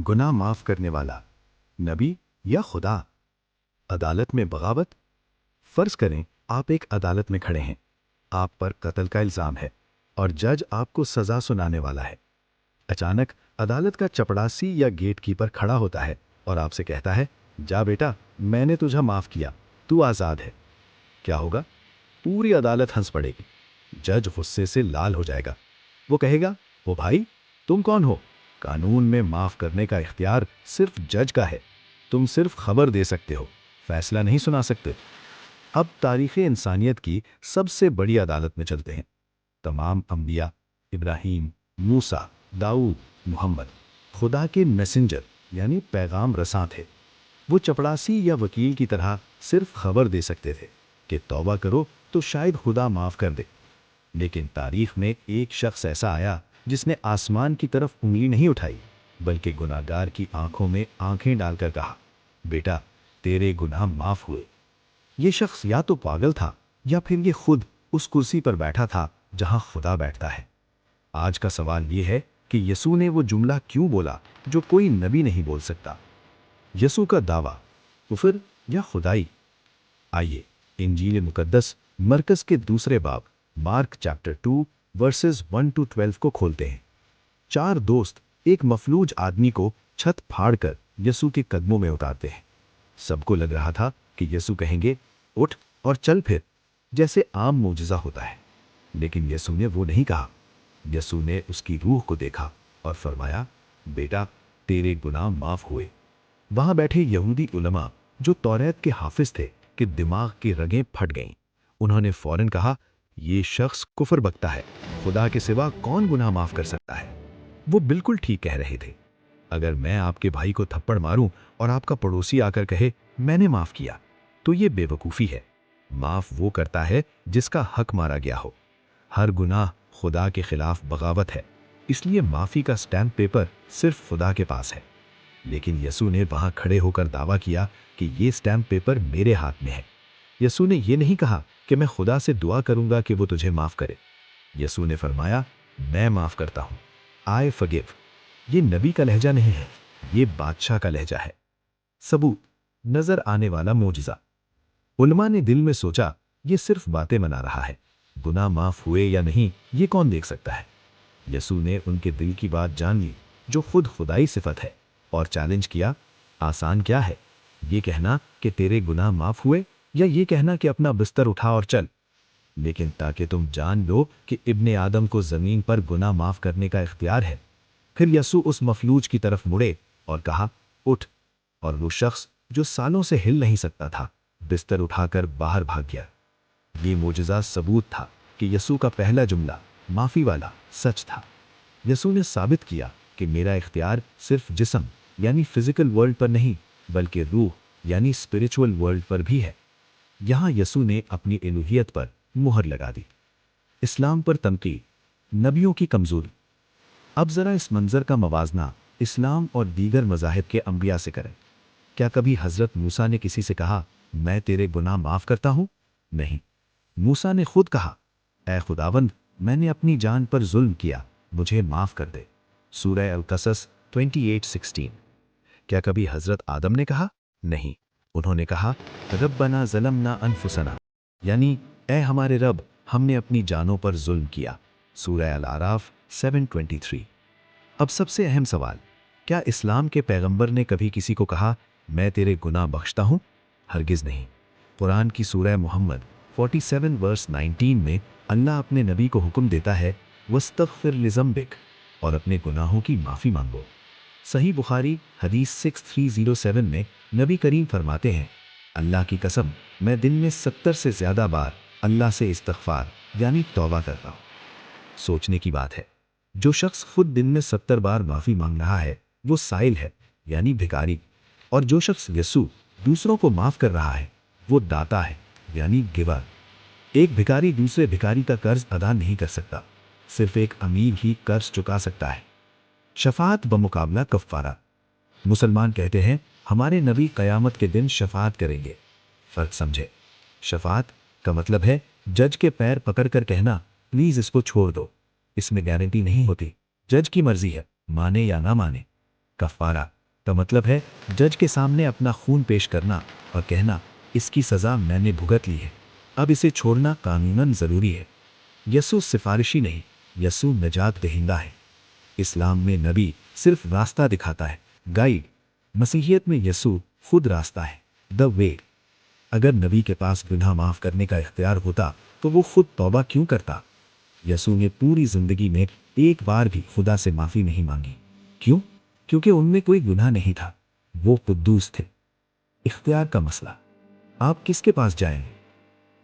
गुनाह माफ करने वाला नबी या खुदा। अदालत में बगावत। फर्ज करें आप एक अदालत में खड़े हैं, आप पर कत्ल का इल्जाम है और जज आपको सजा सुनाने वाला है। अचानक अदालत का चपड़ासी या गेट कीपर खड़ा होता है और आपसे कहता है, जा बेटा, मैंने तुझे माफ किया, तू आज़ाद है। क्या होगा? पूरी अदालत हंस पड़ेगी। जज गुस्से से लाल हो जाएगा। वो कहेगा, ओ भाई, तुम कौन हो? कानून में माफ करने का इख्तियार सिर्फ जज का है। तुम सिर्फ खबर दे सकते हो, फैसला नहीं सुना सकते। अब तारीख़ इंसानियत की सबसे बड़ी अदालत में चलते हैं। तमाम अंबिया, इब्राहीम, मूसा, दाऊद, मोहम्मद खुदा के मैसेंजर यानी पैगाम रसां थे। वो चपड़ासी या वकील की तरह सिर्फ खबर दे सकते थे कि तौबा करो तो शायद खुदा माफ कर दे। लेकिन तारीख में एक शख्स ऐसा आया जिसने आसमान की तरफ उंगली नहीं उठाई, बल्कि गुनाहगार की आंखों में आंखें डालकर कहा, बेटा, तेरे गुनाह माफ हुए। ये शख्स या तो पागल था या फिर ये खुद उस कुर्सी पर बैठा था जहां खुदा बैठता है। आज का सवाल ये है कि यसू ने वो जुमला क्यों बोला जो कोई नबी नहीं बोल सकता। यसू का दावा, कुफर या खुदाई। आइए इंजील मुकद्दस मरकस के दूसरे बाब मार्क चैप्टर 2 वर्सेस 1 to 12 को खोलते हैं। चार दोस्त एक मफलूज आदमी को छत फाड़कर यसू के कदमों में उतारते हैं। सबको लग रहा था कि यसू कहेंगे, उठ और चल फिर, जैसे आम मोजज़ा होता है। लेकिन यसू ने वो नहीं कहा। यसू ने उसकी रूह को देखा और फरमाया, बेटा, तेरे गुनाह माफ हुए। वहां बैठे यहूदी उलमा जो तौरात के हाफिज थे कि दिमाग की रगें फट गईं। उन्होंने फौरन कहा, ये शख्स कुफर बकता है, खुदा के सिवा कौन गुनाह माफ कर सकता है। वो बिल्कुल ठीक कह रहे थे। अगर मैं आपके भाई को थप्पड़ मारूं और आपका पड़ोसी आकर कहे मैंने माफ किया, तो ये बेवकूफ़ी है। माफ वो करता है जिसका हक मारा गया हो। हर गुनाह खुदा के खिलाफ बगावत है, इसलिए माफी का स्टैम्प पेपर सिर्फ खुदा के पास है। लेकिन यसू ने वहां खड़े होकर दावा किया कि ये स्टैम्प पेपर मेरे हाथ में है। यसू ने यह नहीं कहा कि मैं खुदा से दुआ करूंगा कि वो तुझे माफ करे। यसू ने फरमाया, मैं माफ करता हूं, आई फॉरगिव। ये नबी का लहजा नहीं है, ये बादशाह का लहजा है। सबूत, नजर आने वाला मोजिजा। उलमा ने दिल में सोचा, ये सिर्फ बातें मना रहा है, गुनाह माफ हुए या नहीं ये कौन देख सकता है। यसू ने उनके दिल की बात जान ली, जो खुद खुदाई सिफत है, और चैलेंज किया, आसान क्या है, ये कहना कि तेरे गुनाह माफ हुए या ये कहना कि अपना बिस्तर उठा और चल। लेकिन ताकि तुम जान लो कि इब्ने आदम को जमीन पर गुनाह माफ करने का इख्तियार है। फिर यसू उस मफलूज की तरफ मुड़े और कहा, उठ। और वो शख्स जो सालों से हिल नहीं सकता था, बिस्तर उठाकर बाहर भाग गया। ये मोजज़ा सबूत था कि यसू का पहला जुमला माफी वाला सच था। यसू ने साबित किया कि मेरा इख्तियार सिर्फ जिस्म यानी फिजिकल वर्ल्ड पर नहीं, बल्कि रूह यानी स्पिरिचुअल वर्ल्ड पर भी है। यहां यसू ने अपनी इल्हियत पर मुहर लगा दी। इस्लाम पर तनकीद, नबियों की कमजोरी। अब जरा इस मंजर का मवाजना इस्लाम और दीगर मज़ाहिब के अंबिया से करें। क्या कभी हजरत मूसा ने किसी से कहा, मैं तेरे गुनाह माफ करता हूं? नहीं। मूसा ने खुद कहा, ऐ खुदावंद, मैंने अपनी जान पर जुल्म किया, मुझे माफ कर दे। सूरह अल-कसस 28:16। क्या कभी हजरत आदम ने कहा? नहीं। उन्होंने कहा, रब्बना ज़लमना अनफुसना, यानी ऐ हमारे रब, हमने अपनी जानों पर जुल्म किया। सूरह अल-आराफ 7:23। अब सबसे अहम सवाल, क्या इस्लाम के पैगंबर ने कभी किसी को कहा, मैं तेरे गुनाह बख्शता हूं? हरगिज नहीं। कुरान की सूरह मुहम्मद 47:19 में अल्लाह अपने नबी को हुक्म देता है, वस्तगफिर लिज़म्बिक, और अपने गुनाहों की माफ़ी मांगो। सही बुखारी हदीस 6307 में नबी करीम फरमाते हैं, अल्लाह की कसम, मैं दिन में 70 से ज़्यादा बार अल्लाह से इस्तगफार यानी तौबा करता हूँ। सोचने की बात है, जो शख्स खुद दिन में 70 बार माफ़ी मांग रहा है वो साइल है यानी भिखारी, और जो शख्स यसू दूसरों को माफ़ कर रहा है वो दाता है यानी गिवर। एक भिखारी दूसरे भिखारी का कर्ज अदा नहीं कर सकता, सिर्फ एक अमीर ही कर्ज चुका सकता है। शफाअत बमुकाबला कफ़ारा। मुसलमान कहते हैं, हमारे नबी क़यामत के दिन शफाअत करेंगे। फ़र्क समझे। शफाअत का मतलब है जज के पैर पकड़कर कहना, प्लीज़ इसको छोड़ दो। इसमें गारंटी नहीं होती, जज की मर्जी है, माने या ना माने। कफ़ारा کا مطلب ہے جج کے سامنے اپنا خون پیش کرنا اور کہنا اس کی سزا میں نے بھگت لی ہے، اب اسے چھوڑنا قانوناً ضروری ہے۔ یسوع سفارشی نہیں، یسوع نجات دہندہ ہے۔ اسلام میں نبی صرف راستہ دکھاتا ہے، گائیڈ۔ مسیحیت میں یسوع خود راستہ ہے، دا وے۔ اگر نبی کے پاس گناہ معاف کرنے کا اختیار ہوتا تو وہ خود توبہ کیوں کرتا؟ یسوع نے پوری زندگی میں ایک بار بھی خدا سے معافی نہیں مانگی۔ کیوں؟ کیونکہ ان میں کوئی گناہ نہیں تھا، وہ قدوس تھے۔ اختیار کا مسئلہ، آپ کس کے پاس جائیں؟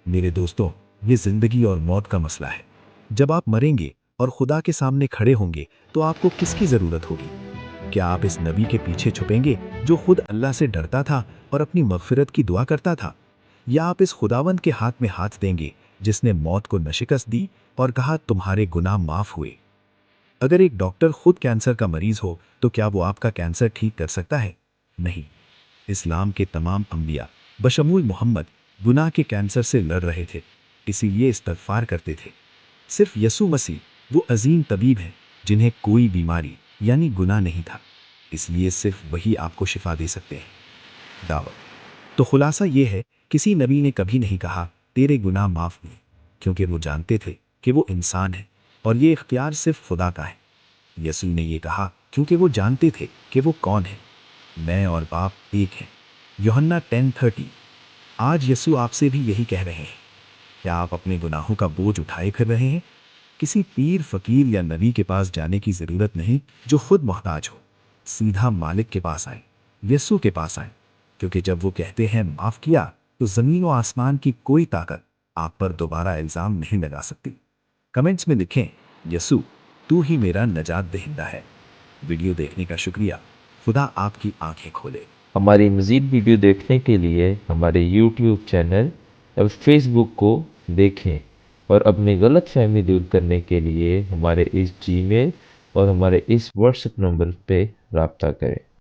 میرے دوستوں، یہ زندگی اور موت کا مسئلہ ہے۔ جب آپ مریں گے اور خدا کے سامنے کھڑے ہوں گے تو آپ کو کس کی ضرورت ہوگی؟ کیا آپ اس نبی کے پیچھے چھپیں گے جو خود اللہ سے ڈرتا تھا اور اپنی مغفرت کی دعا کرتا تھا؟ یا آپ اس خداوند کے ہاتھ میں ہاتھ دیں گے جس نے موت کو شکست دی اور کہا تمہارے گناہ معاف ہوئے؟ اگر ایک ڈاکٹر خود کینسر کا مریض ہو تو کیا وہ آپ کا کینسر ٹھیک کر سکتا ہے؟ نہیں۔ اسلام کے تمام انبیاء بشمول محمد گناہ کے کینسر سے لڑ رہے تھے، اسی لیے استغفار کرتے تھے۔ صرف یسوع مسیح وہ عظیم طبیب ہیں جنہیں کوئی بیماری یعنی گناہ نہیں تھا، اس لیے صرف وہی آپ کو شفا دے سکتے ہیں۔ دعوت۔ تو خلاصہ یہ ہے، کسی نبی نے کبھی نہیں کہا تیرے گناہ معاف ہوئے، کیونکہ وہ جانتے تھے کہ وہ انسان ہے اور یہ اختیار صرف خدا کا ہے۔ یسوع نے یہ کہا کیونکہ وہ جانتے تھے کہ وہ کون ہے۔ میں اور باپ ایک ہیں، یوحنا 10:30۔ آج یسوع آپ سے بھی یہی کہہ رہے ہیں۔ کیا آپ اپنے گناہوں کا بوجھ اٹھائے پھر رہے ہیں؟ کسی پیر، فقیر یا نبی کے پاس جانے کی ضرورت نہیں جو خود محتاج ہو۔ سیدھا مالک کے پاس آئیں، یسوع کے پاس آئیں، کیونکہ جب وہ کہتے ہیں معاف کیا تو زمین و آسمان کی کوئی طاقت آپ پر دوبارہ الزام نہیں لگا سکتی۔ کمنٹس میں لکھیں یسوع تو ہی میرا نجات دہندہ ہے۔ ویڈیو دیکھنے کا شکریہ، خدا آپ کی آنکھیں کھولے۔ ہماری مزید ویڈیو دیکھنے کے لیے ہمارے یوٹیوب چینل اور فیس بک کو دیکھیں، اور اپنی غلط فہمی دور کرنے کے لیے ہمارے اس جی میل اور ہمارے اس واٹس ایپ نمبر پہ رابطہ کریں۔